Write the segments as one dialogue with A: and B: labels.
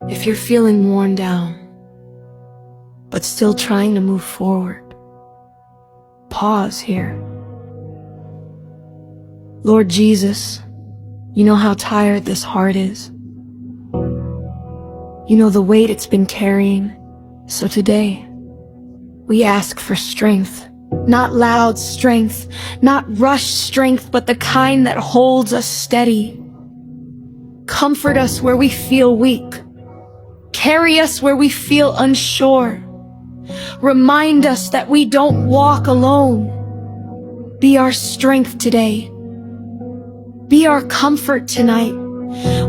A: If you're feeling worn down, but still trying to move forward, pause here. Lord Jesus, you know how tired this heart is. You know the weight it's been carrying. So today, we ask for strength. Not loud strength, not rushed strength, but the kind that holds us steady. Comfort us where we feel weak. Carry us where we feel unsure. Remind us that we don't walk alone. Be our strength today. Be our comfort tonight.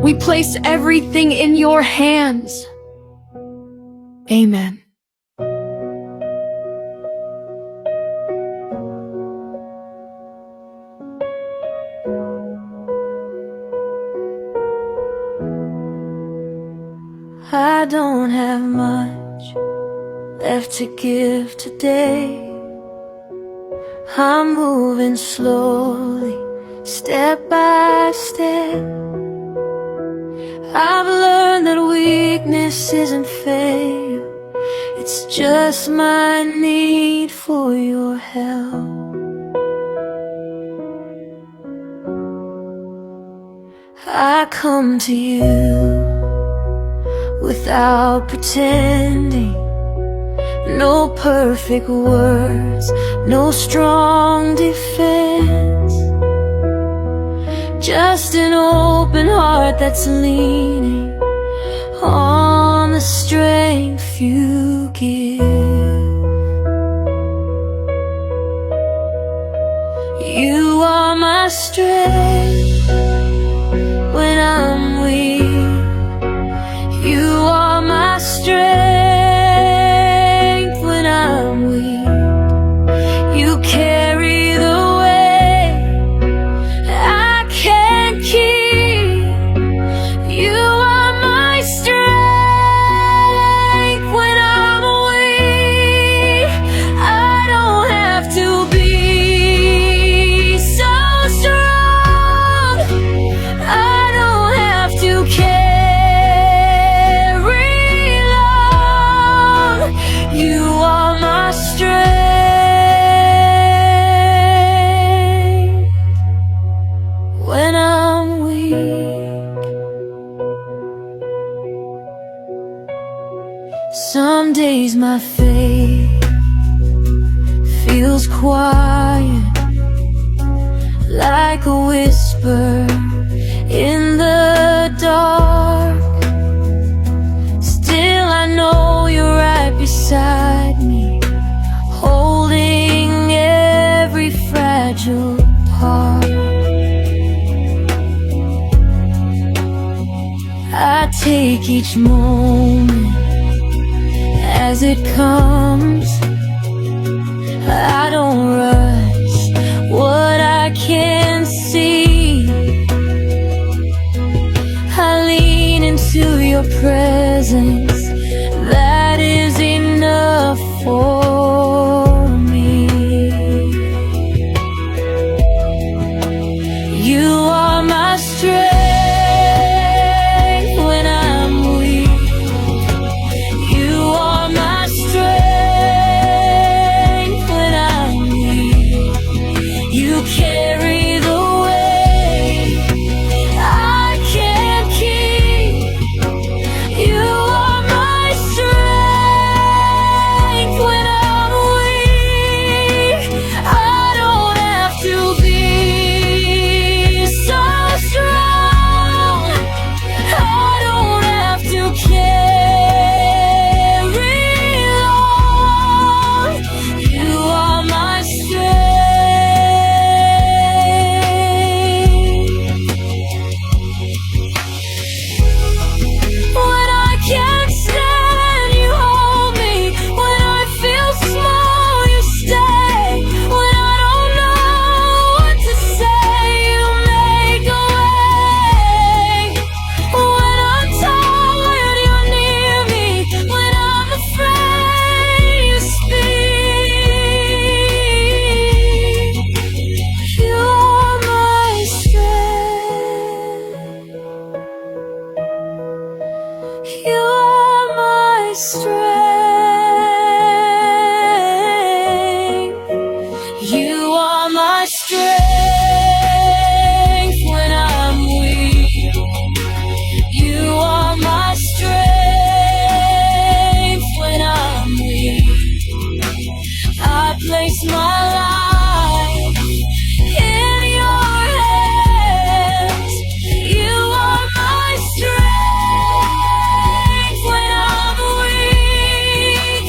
A: We place everything in your hands. Amen.
B: I don't have much left to give today. I'm moving slowly, step by step. I've learned that weakness isn't failure. It's just my need for your help. I come to you without pretending. No perfect words, no strong defense. Just an open heart that's leaning on the strength you give. You are my strength when I'm weak. You are my strength when I'm weak. You carry the weight I can't keep. You are my strength when I'm weak. I don't have to be so strong. I don't have to carry. You are my strength when I'm weak. Some days my faith feels quiet, like a whisper in the dark. Still I know you're right beside me, holding every fragile part. I take each moment as it comes. I don't rush what I can't see. I lean into your presence. That is enough for me. You are my strength when I'm weak. You are my strength when I'm weak. You carry the weight I can't keep. You are my You are my strength. You are my strength when I'm weak. You are my strength when I'm weak. I place my life in your hands. You are my strength when I'm weak.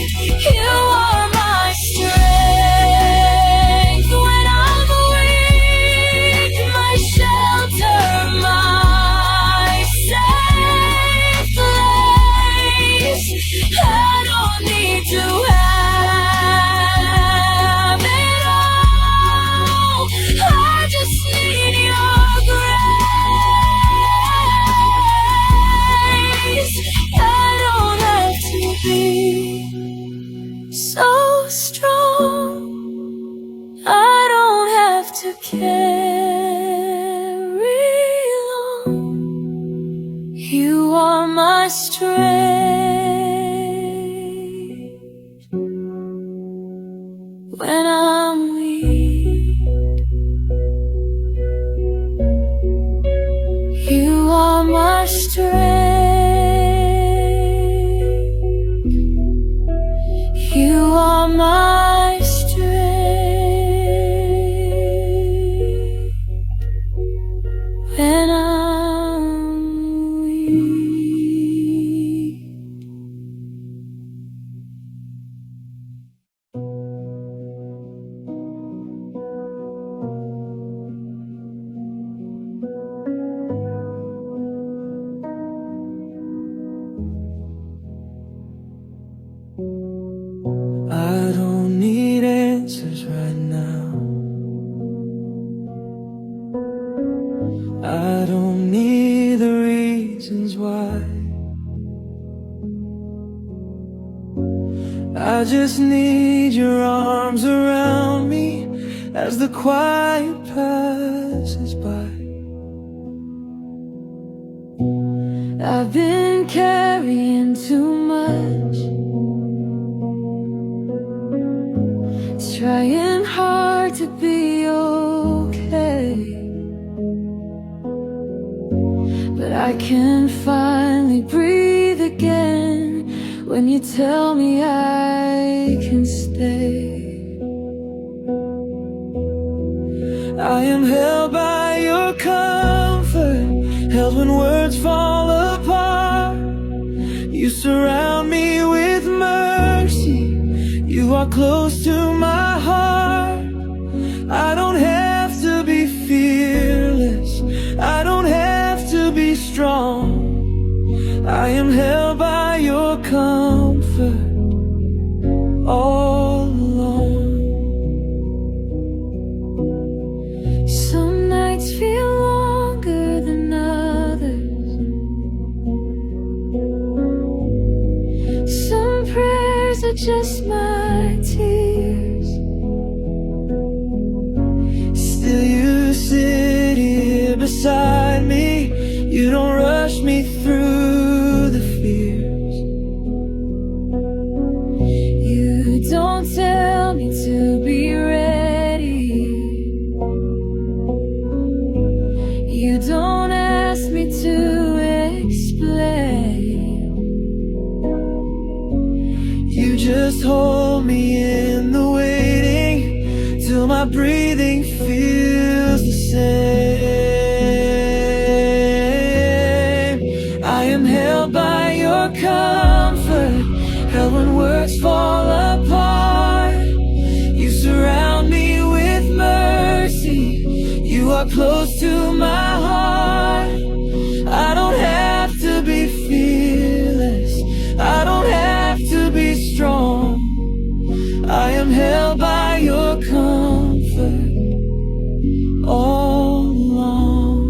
B: You are my strength when I'm weak. My shelter, my safe place. I don't need to have it all. I just need your grace. I don't have to be so strong. I don't have to carry long. You are my strength when I'm weak. You are my strength. You are my strength when I'm weak.
C: I don't need answers right now. I don't need the reasons why. I just need your arms around me as the quiet passes by.
B: I've been carrying too much, trying hard to be okay, but I can finally breathe again when you tell me I can stay.
C: I am held by your comfort, held when words fall apart. You surround me with mercy. You are close to my heart. I don't have to be fearless. I don't have to be strong. I am held by your comfort all alone.
B: Some nights feel longer than others. Some prayers are just my tears.
C: Still you sit here beside me. You don't rush me through the fears.
B: You don't tell me to be ready. You don't ask me to explain.
C: You just hold me in the waiting till my breathing feels the same. I am held by your comfort, held when words fall apart. You surround me with mercy. You are close to my heart. I don't have to be fearless. I don't have to be strong. I am held by your comfort all along.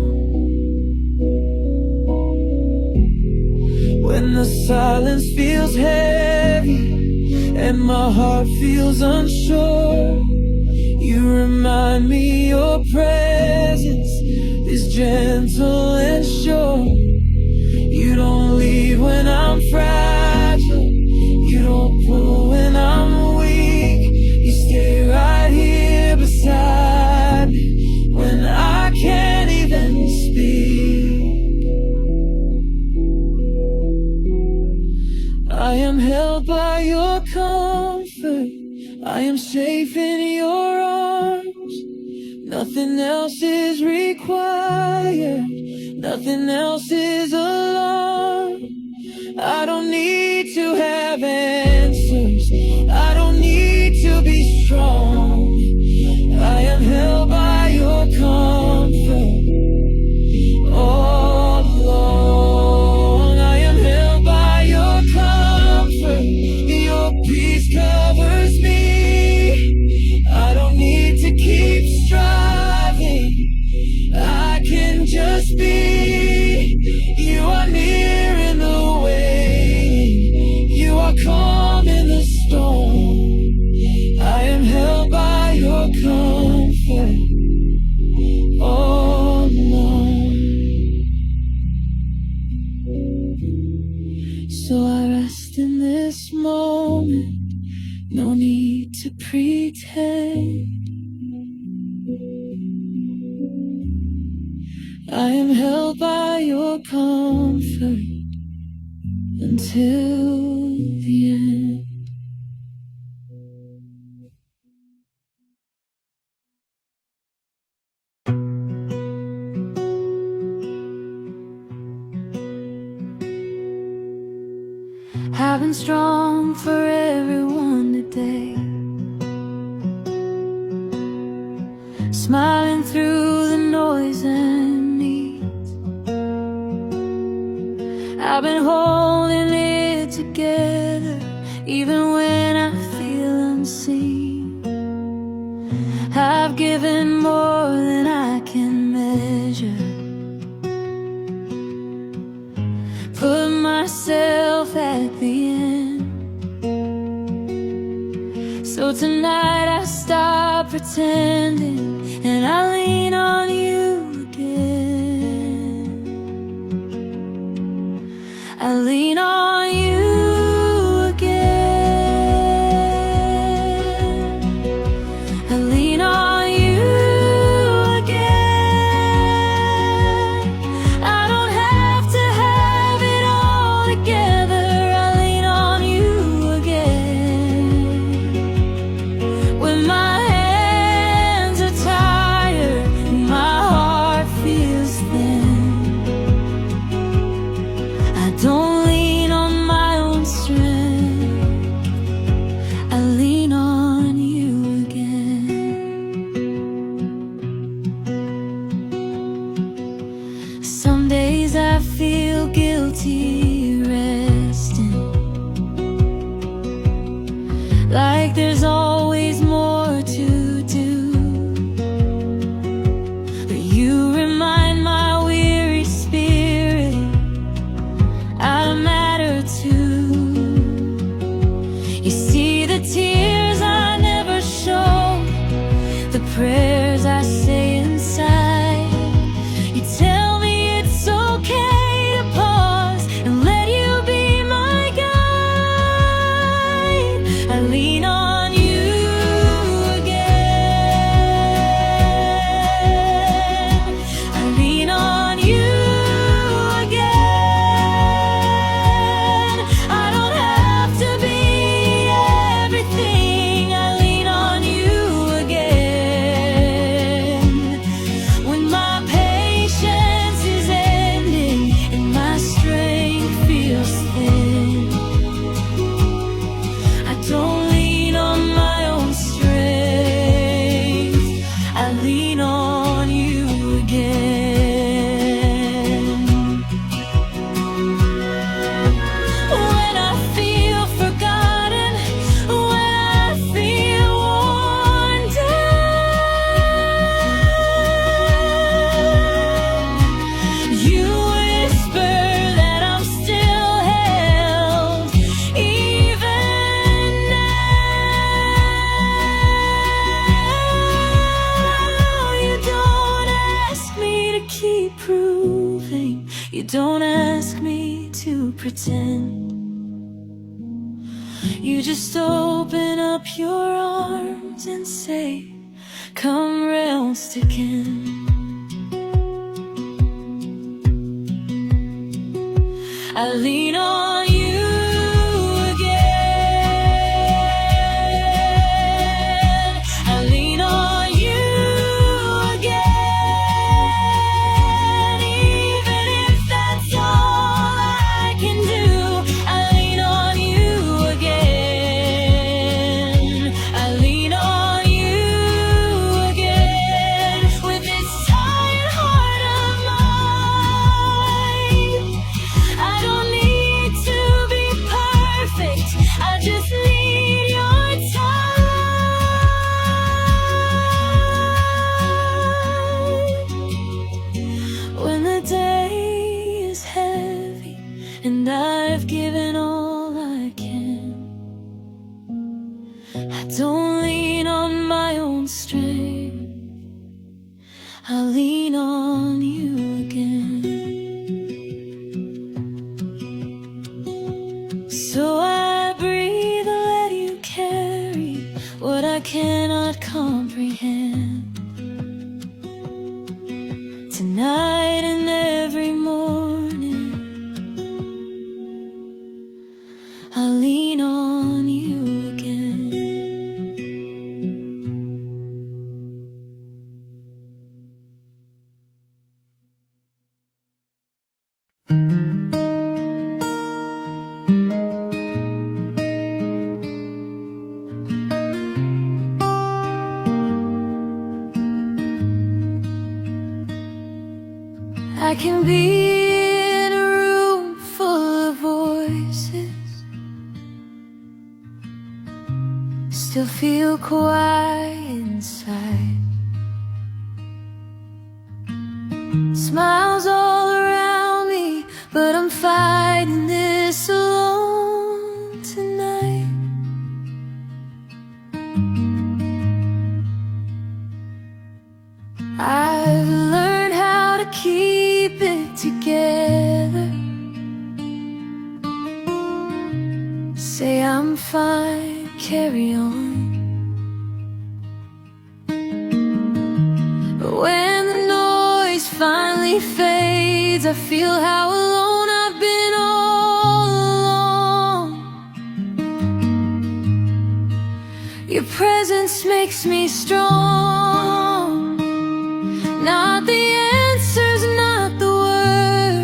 C: When the silence feels heavy and my heart feels unsure, you remind me your presence is gentle and sure. You don't leave when I'm am held by your comfort. I am safe in your arms. Nothing else is required. Nothing else is alarm. I don't need to have answers. I don't need to be strong. I am held by your comfort. All along, I am held by your comfort. Your peace covers me. I don't need to keep striving. I can just be. You are near in the waiting. You are calm in the storm. I am held by your comfort. All along. So I rest in this moment. No need to pretend. I am held by your comfort until the end.
B: I've been strong for everyone today, smiling through the noise and needs. I've been holding it together even when I feel unseen. I've given more than I can measure, put myself at the end. So tonight I stop pretending and I lean on you again. I lean on you again. I lean on you again. I don't have to have it all together. I lean on you again. When my hands are tired and my heart feels thin, I don't lean on my own strength. I lean on you again. Some days I feel guilty resting, like there's always more to do. But you remind my weary spirit I matter too. You see the tears I never show, the prayers I say inside. You tell me it's okay to pause and let you be my guide. I lean on you again. I lean on you again. I don't have to be everything. I lean on you again. When my patience is ending and my strength feels thin, I don't lean on my own strength. I lean on you again. When I feel forgotten, when I feel worn down, you whisper that I'm still held, even now. You don't ask me to keep proving, you don't ask me to pretend. You just open up your arms and say, come rest again. I lean on you again. own strength. I'll lean on you again. So I breathe and let you carry what I cannot comprehend. Tonight and every morning, I'll lean on you again. I can be in a room full of voices, still feel quiet inside. Smiles all around me, but I'm fighting this alone tonight. I've learned how to keep it together, say I'm fine, carry on. But when the noise finally fades, I feel how alone I've been all along. Your presence makes me strong. Not the answers, not the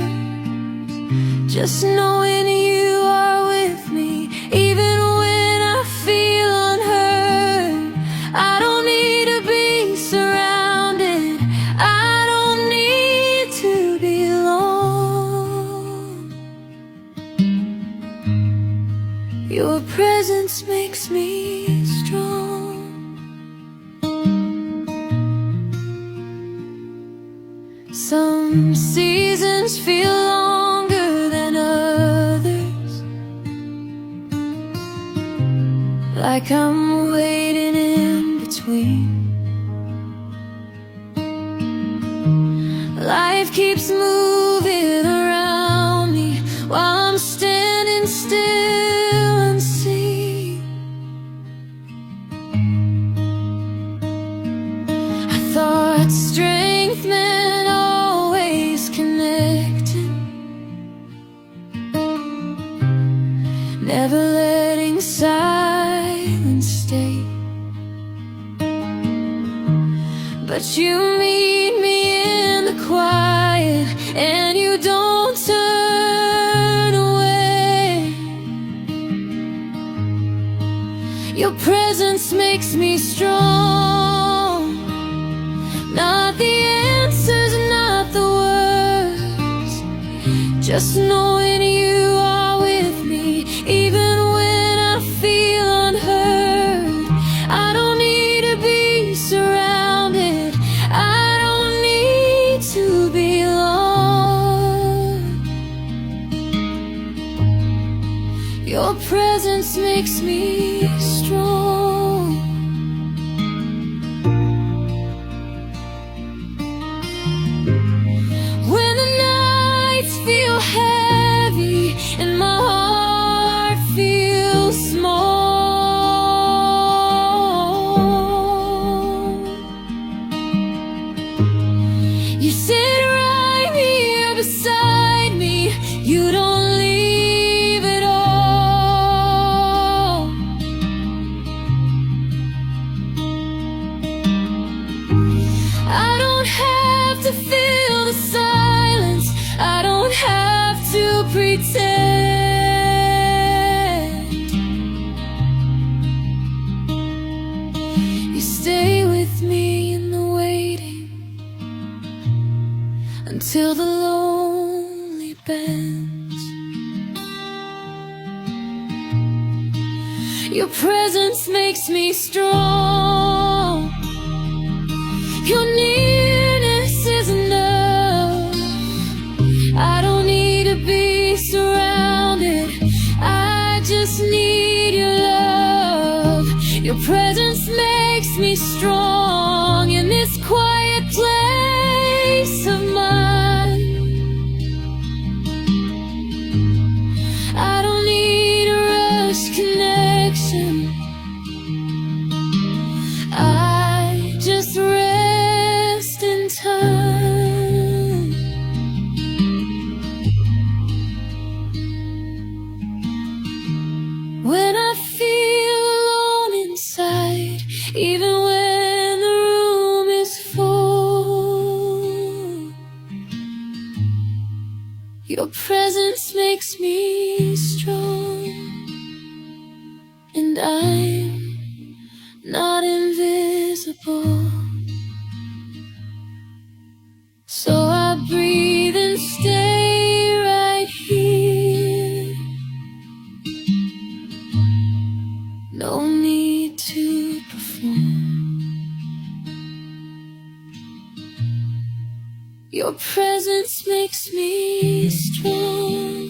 B: words, just knowing you are with me, even when I feel unheard. I don't need to be surrounded, I don't need to be alone. Your presence makes me strong. Some seasons feel longer than others, like I'm waiting in between. Life keeps moving around me while I'm standing still unseen. I thought strength meant always connecting, never letting silence stay. But you meet me in the quiet, and you don't turn away. Your presence makes me strong. Not the answers, not the words, just knowing you are with me, even when I feel unheard. I don't need to be surrounded, I don't need to be alone. Your presence makes me strong. When the nights feel heavy and my heart feels small, you sit right here beside me, you don't leave at all. I don't have to feel the silence, I don't have to pretend. You stay with me in the waiting until the lonely bends. Your presence makes me strong. Your nearness is enough. I don't need to be surrounded, I just need your love. Your presence makes me strong in this quiet place of mine. I don't need a rush connection. I just rest in time. When I feel alone inside, even when the room is full, your presence makes me strong, and I'm not invisible. So I breathe and stay right here. No need to perform. Your presence makes me strong.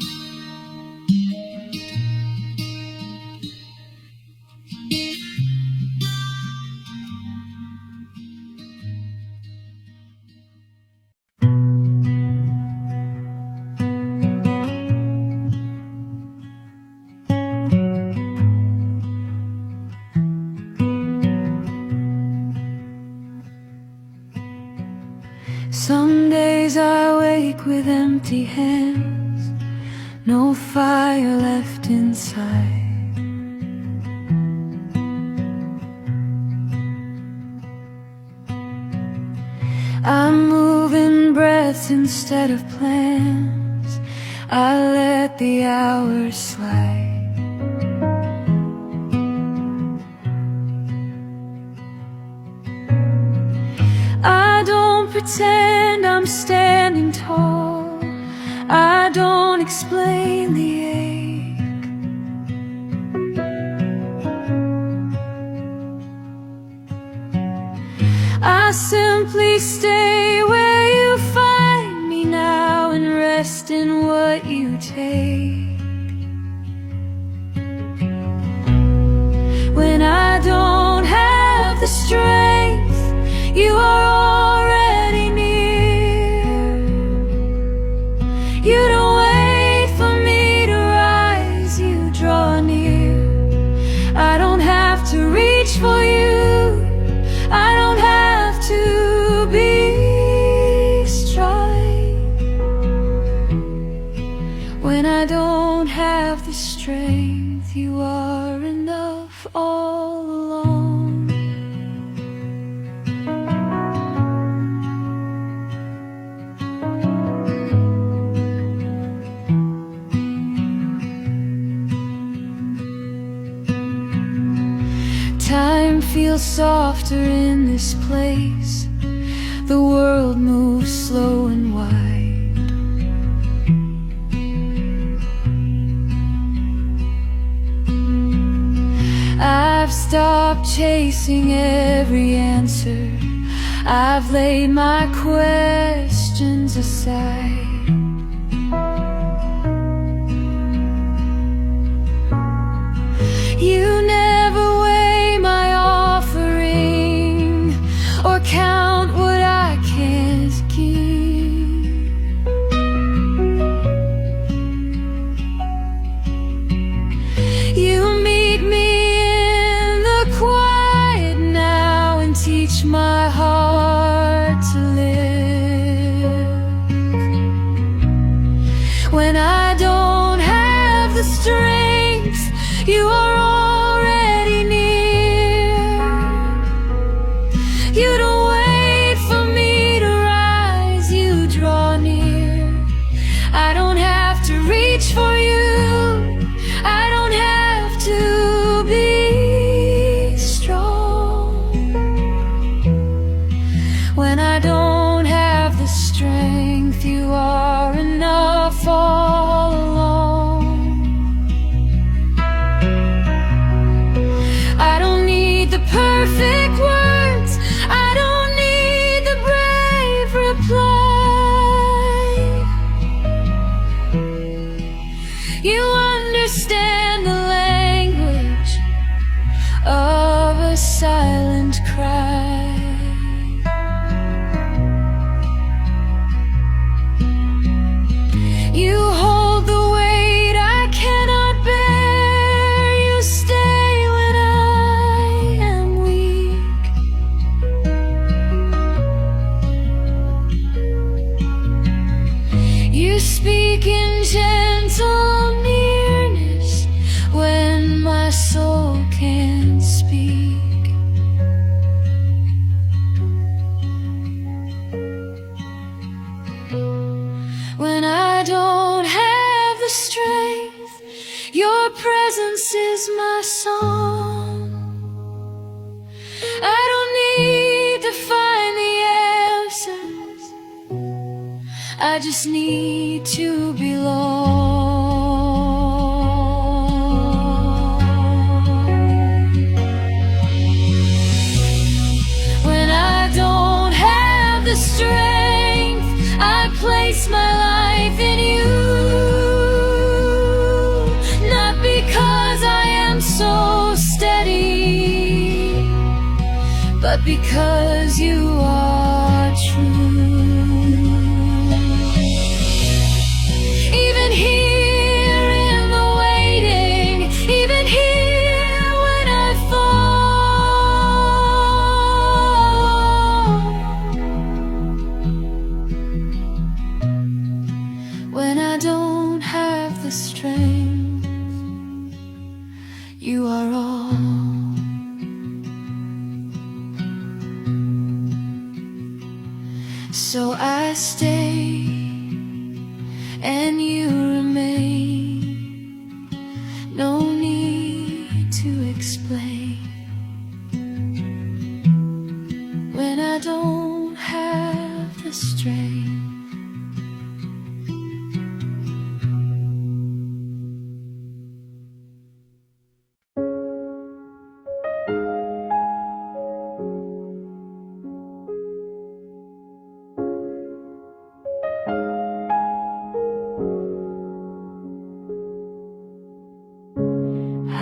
C: Some days I wake with empty hands, no fire left inside. I'm moving breaths instead of plans. I let the hours slide. I don't pretend I'm standing tall. I don't explain the ache. I simply stay where you find me now and rest in what you take. When I don't have the strength, you are already near. You don't wait for me to rise, you draw near. I don't have to reach for you, I don't have to be strong. When I don't have the strength, you are enough all along. Time feels softer in this place. The world moves slow and wide. I've stopped chasing every answer. I've laid my questions aside. You never weigh my offering or count what I can't give. You meet me in the quiet now and teach my heart to live. When I don't have the strength, you are already near. You don't wait for me to rise, you draw near. I don't have to reach for you, I don't have to be strong. When I don't have the strength, you are enough all along. I don't need the perfect words, I don't need the brave reply. You understand the language of
B: presence is my song. I don't need to find the answers, I just need to belong. When I don't have the strength, I place my life in you. Not because I am so steady, but because you are true. Even here in the waiting, even here when I fall, when I don't have the strength, you are all. So I stay and you remain. No need to explain. When I don't have the strength.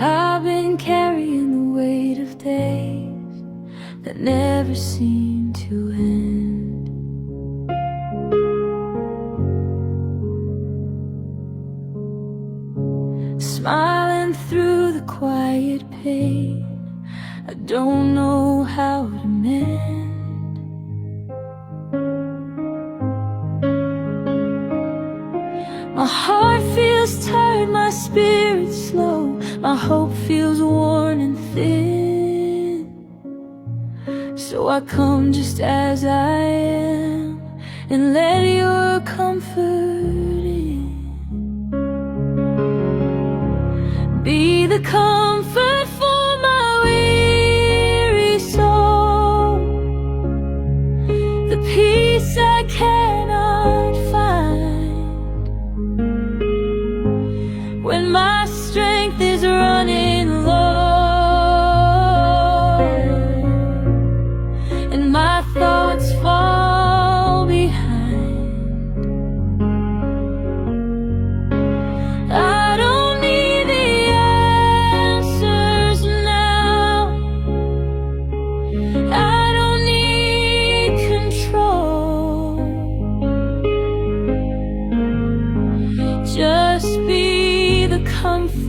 B: I've been carrying the weight of days that never seem to end. Smiling through the quiet pain, I don't know how to mend. My heart feels tired, my spirit slow, my hope feels worn and thin. So I come just as I am and let your comfort in. Be the comfort for my weary soul, the peace I cannot find. When my strength is running low and my thoughts fall behind, I don't need the answers now, I don't need control. Just be the comfort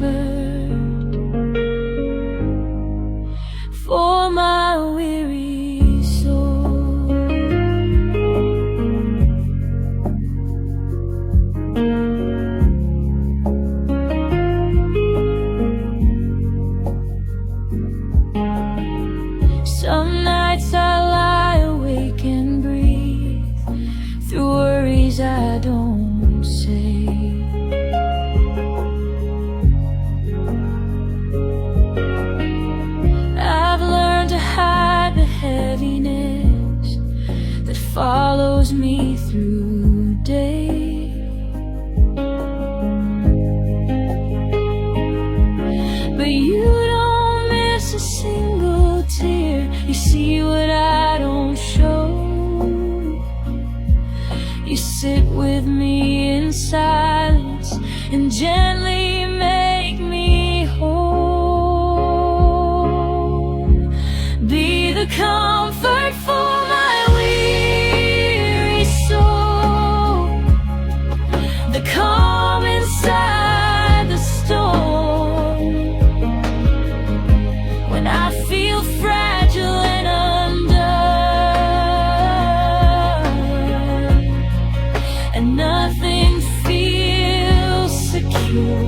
B: for my weary soul. Some nights I lie awake and breathe through worries I don't say. Heaviness that follows me through day. But you don't miss a single tear. You see what I don't show. You sit with me in silence and gently make me whole. Be the comfort for my weary soul, the calm inside the storm. When I feel fragile and undone, and nothing feels secure,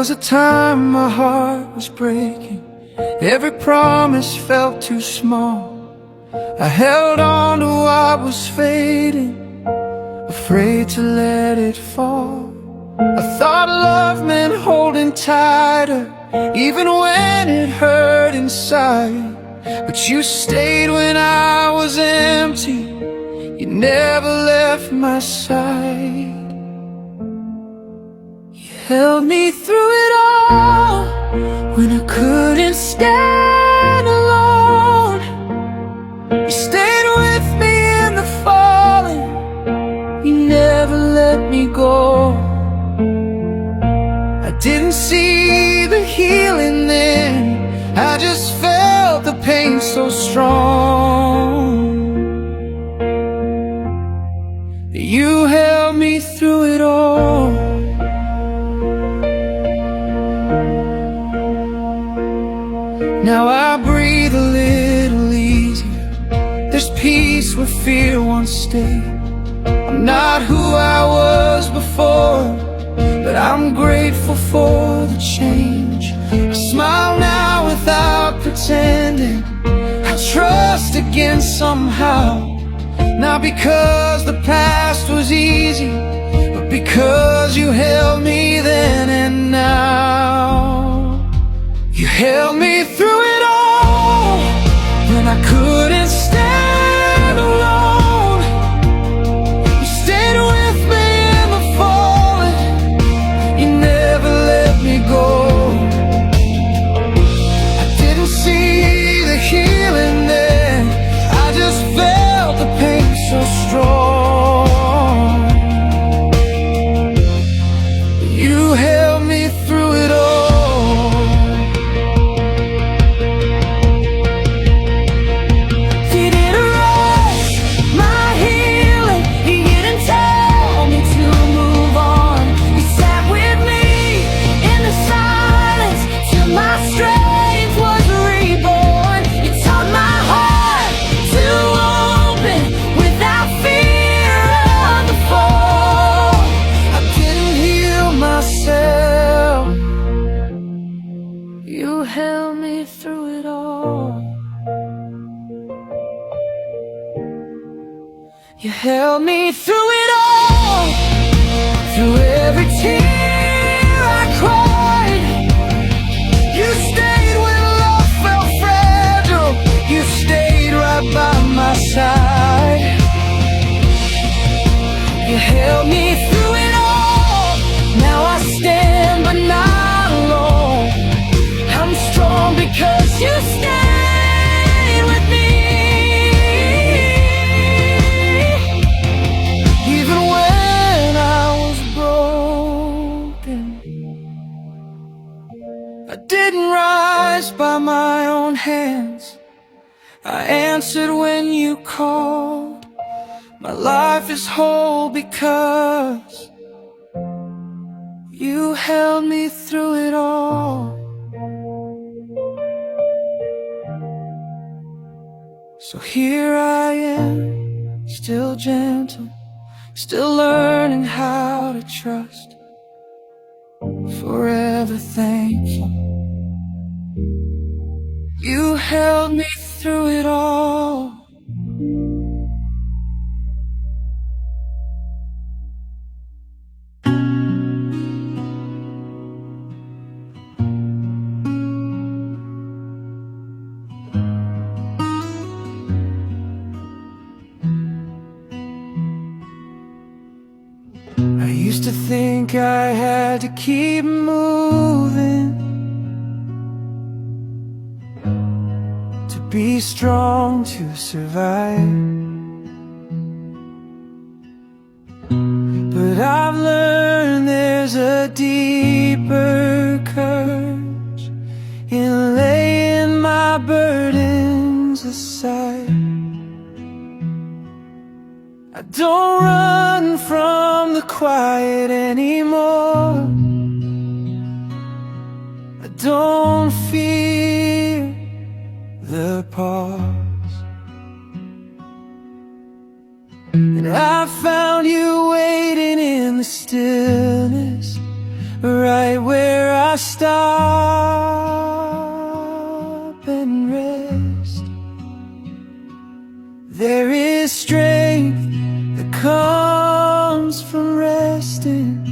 C: was a time my heart was breaking. Every promise felt too small. I held on to what was fading, afraid to let it fall. I thought love meant holding tighter, even when it hurt inside. But you stayed when I was empty. You never left my side. You held me through it all when I couldn't stand alone. You stayed with me in the falling. You never let me go. I didn't see the healing then, I just felt the pain so strong. You held me through it all. Now I breathe a little easier. There's peace where fear once stayed. I'm not who I was before, but I'm grateful for the change. I smile now without pretending. I trust again somehow. Not because the past was easy, but because you held me then and now. You held me through it all when I couldn't stand alone. You stayed with me in the falling. You never let me go. I didn't see the healing then, I just felt the pain so strong. You held me through it all. You didn't rush my healing. You didn't tell me to move on. You sat with me in the silence till my strength was reborn. You taught my heart to open without fear of the fall. I didn't heal myself. You held me through it all. You held me through it all. Through every tear I cried. You stayed when love felt fragile. You stayed right by my side. You held me through it all. Now I stand but not alone. I'm strong because you stayed with me. Even when I was broken, I didn't rise by my own hands. I answered when you called. My life is whole because you held me through it all. So here I am, still gentle, still learning how to trust, forever thankful. You held me through it all. I used to think I had to keep moving to be strong to survive. But I've learned there's a deeper courage in laying my burdens aside. I don't run from the quiet anymore. I don't fear the pause. And I found you waiting in the stillness, right where I I stop and rest, there is strength that comes from resting,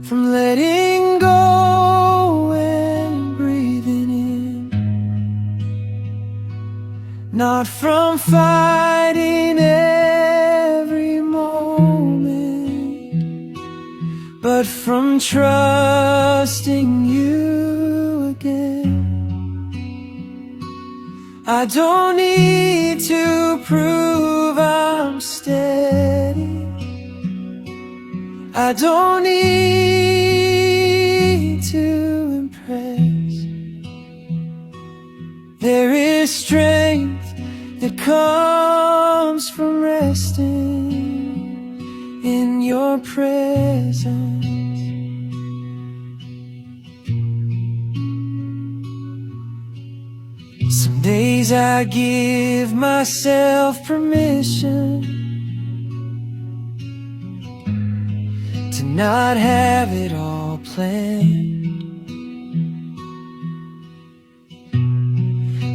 C: from letting go and breathing in, not from fighting every moment, but from trusting you again. I don't need to prove I'm steady, I don't need to impress. There is strength that comes from resting in your presence. Some days I give myself permission to not have it all planned,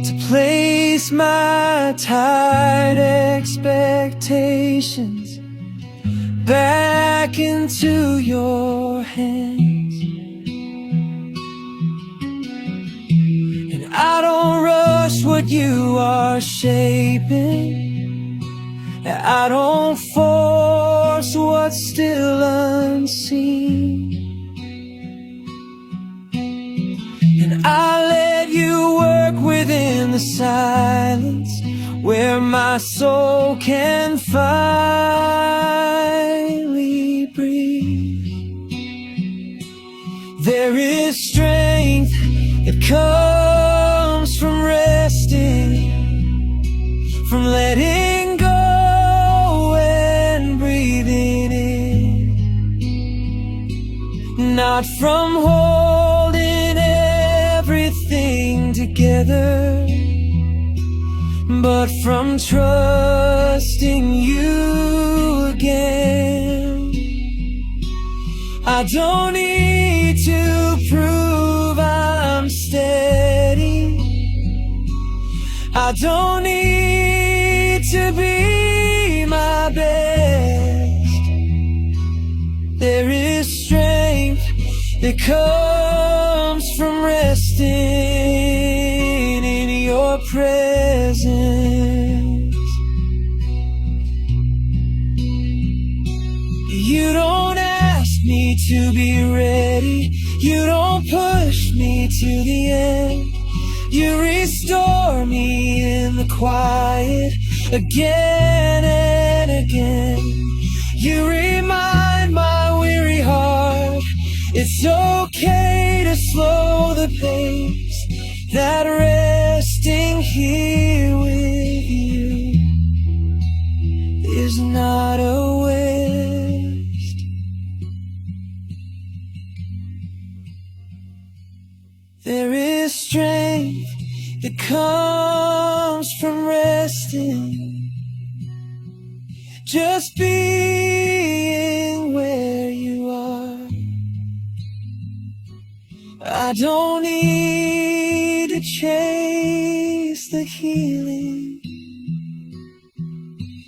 C: to place my tired expectations back into your hands. And I don't rush what you are shaping, I don't force what's still unseen, and I let you work within the silence where my soul can finally breathe. There is strength that comes from resting, from letting go and breathing in, not from holding everything together, but from trusting you again. I don't need to prove I'm steady, I don't need to be my best. There is strength that comes from resting in your presence. You don't ask me to be ready, you don't push me to the end, you restore me in the quiet again and again. You remind my weary heart it's okay to slow the pace, that resting here with you is not a waste. There is strength that comes from resting, just being where you are. I don't need to chase the healing,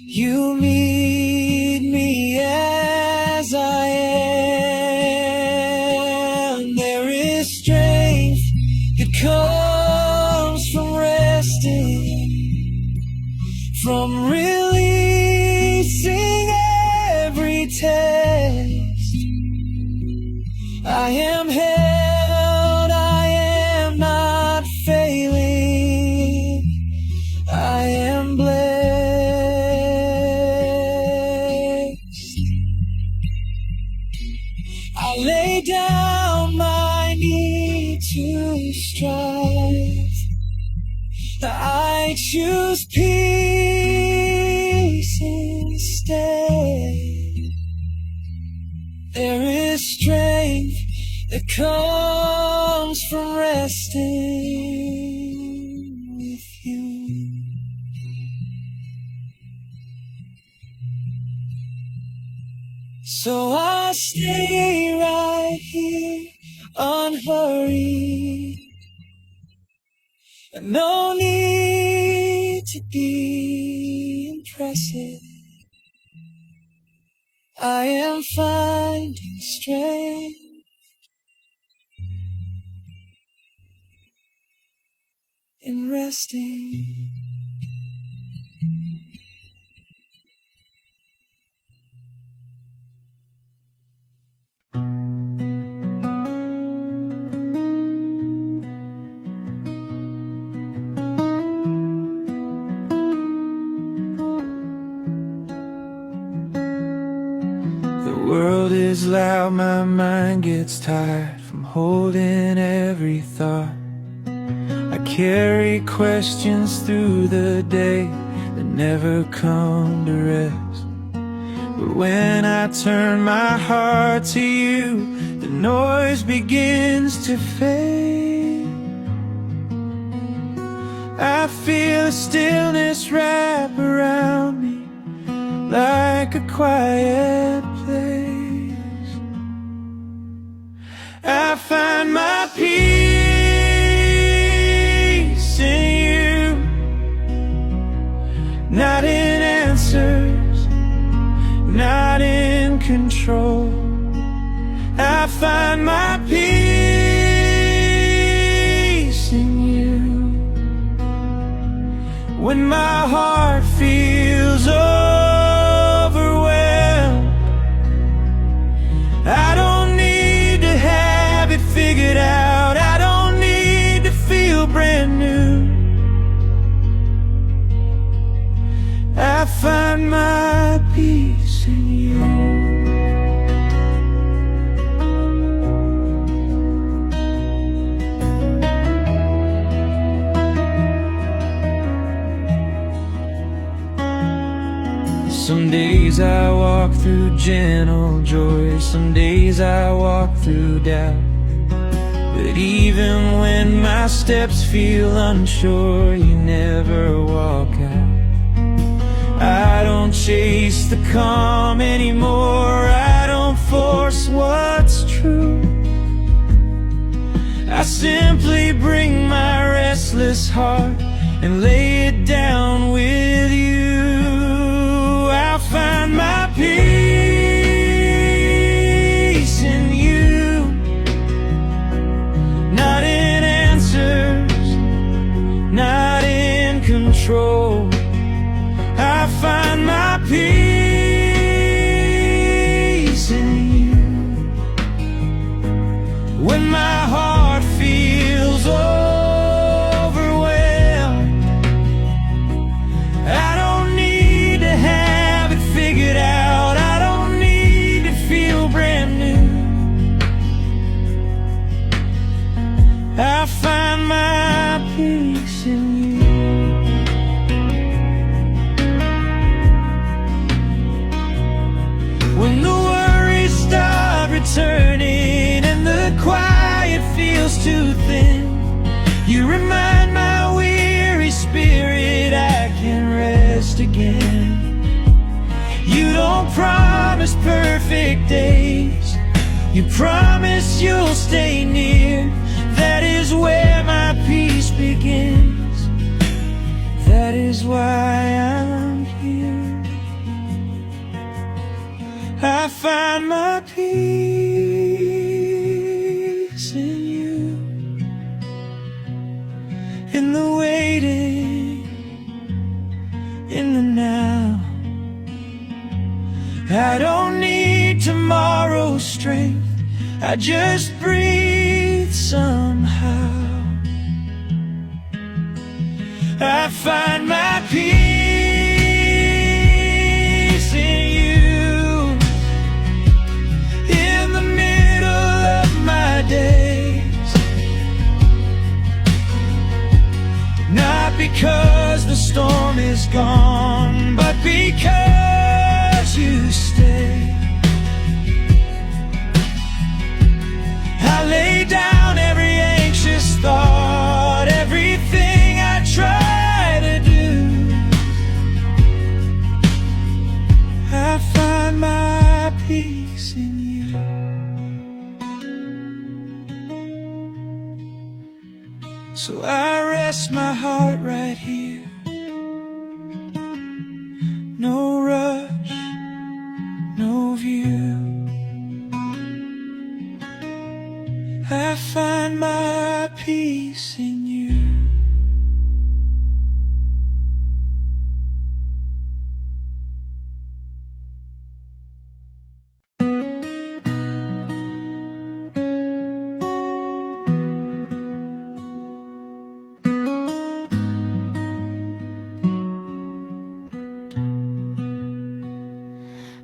C: you meet me as I am. There is strength that comes from resting, from releasing every test. I am held, I am not failing, I am blessed. I lay down my need to strive, I choose peace instead. There is strength that comes from resting with you. So I stay right here unhurried, and no need to be impressive. I am finding strength in resting. The world is loud, my mind gets tired from holding every thought. I carry questions through the day that never come to rest. But when I turn my heart to you, the noise begins to fade. I feel a stillness wrap around me like a quiet place. I find my peace in you, not in answers, not in control. I find my peace in you when my heart feels overwhelmed. I don't need to have it figured out. I don't need to feel brand new. I find my peace in you. Some days I walk through gentle joy, some days I walk through doubt. But even when my steps feel unsure, you never walk out. I don't chase the calm anymore, I don't force what's true. I simply bring my restless heart and lay it down with you. I'll find my peace in you, not in answers, not in control. I find my peace in you when my heart feels overwhelmed. I don't need to have it figured out. I don't need to feel brand new. I find my peace in you. When the worries start returning and the quiet feels too thin, you remind my weary spirit I can rest again. You don't promise perfect days, you promise you'll stay near. That is where my peace begins. That is why I'm here. I find my peace in you, in the waiting, in the now. I don't need tomorrow's strength, I just breathe somehow. I find my peace in you, in the middle of my days. Not because the storm is gone, but because you stay. I lay down every anxious thought, everything I try to do. I find my peace in you. So I rest my heart right here. No rush, no view. I find my peace in you.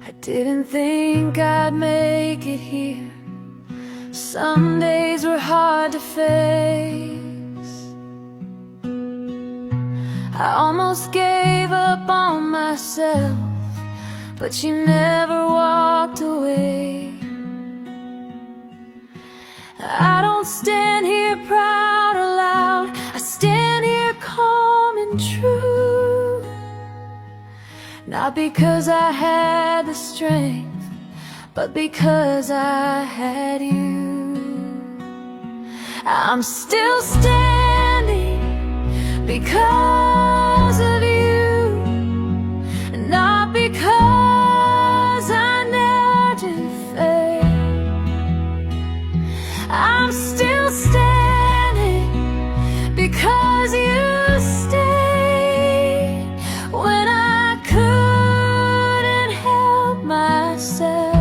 B: I didn't think I'd make it here. Some days were hard to face. I almost gave up on myself, but she never walked away. I don't stand here proud or loud, I stand here calm and true. Not because I had the strength, but because I had you. I'm still standing because of you, not because I knelt in faith. I'm still standing because you stayed when I couldn't help myself.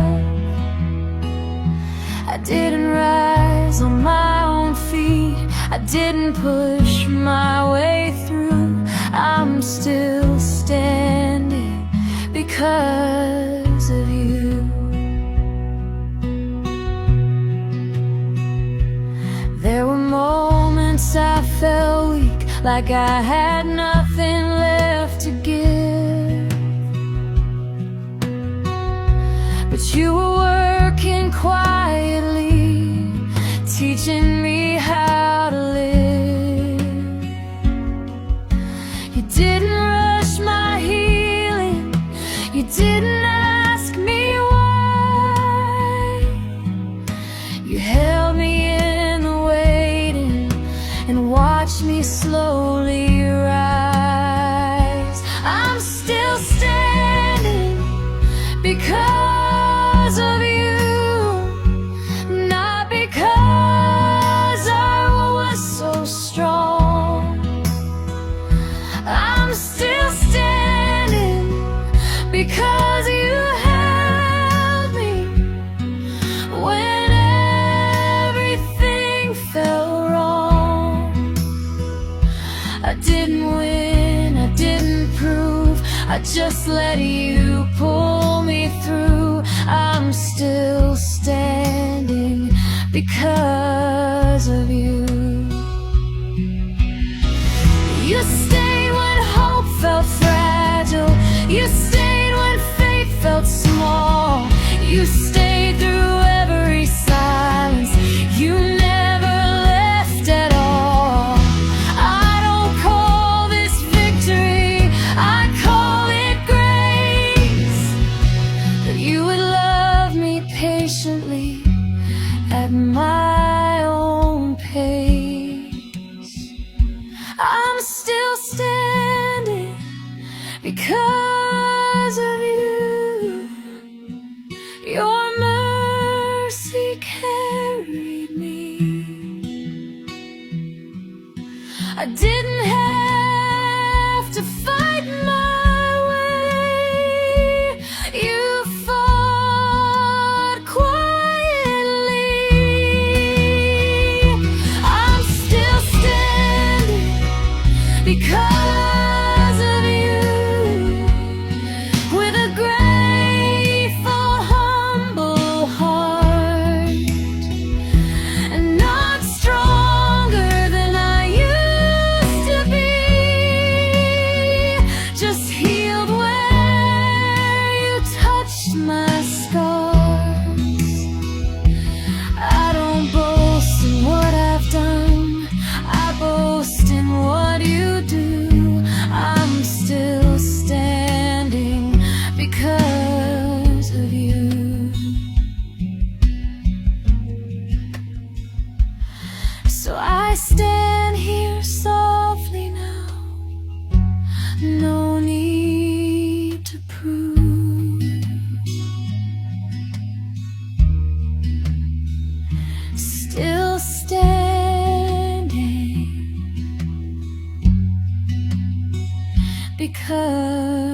B: I didn't rise on my own feet, I didn't push my way through. I'm still standing because of you. There were moments I felt weak, like I had nothing left to give. But you were working quietly, teaching me how to live. You didn't rush my healing, you didn't ask me why. You held me in the waiting and watched me slowly rise. I'm still standing because of you, not because I was so strong. I'm still standing because you held me when everything felt wrong. I didn't win, I didn't prove, I just let you pull me through. I'm still standing because of you. You stayed when hope felt fragile, you stayed when faith felt small. You stayed through every silence, you never left at all. I don't call this victory, I call it grace. That you would love me patiently at my own pace. I'm still standing because of you. Your mercy carried me. I didn't have to fight my way. You fought quietly. I'm still standing because of you, with a grateful, humble heart, and not stronger than I used to be. stand here softly now, no need to prove. Still standing because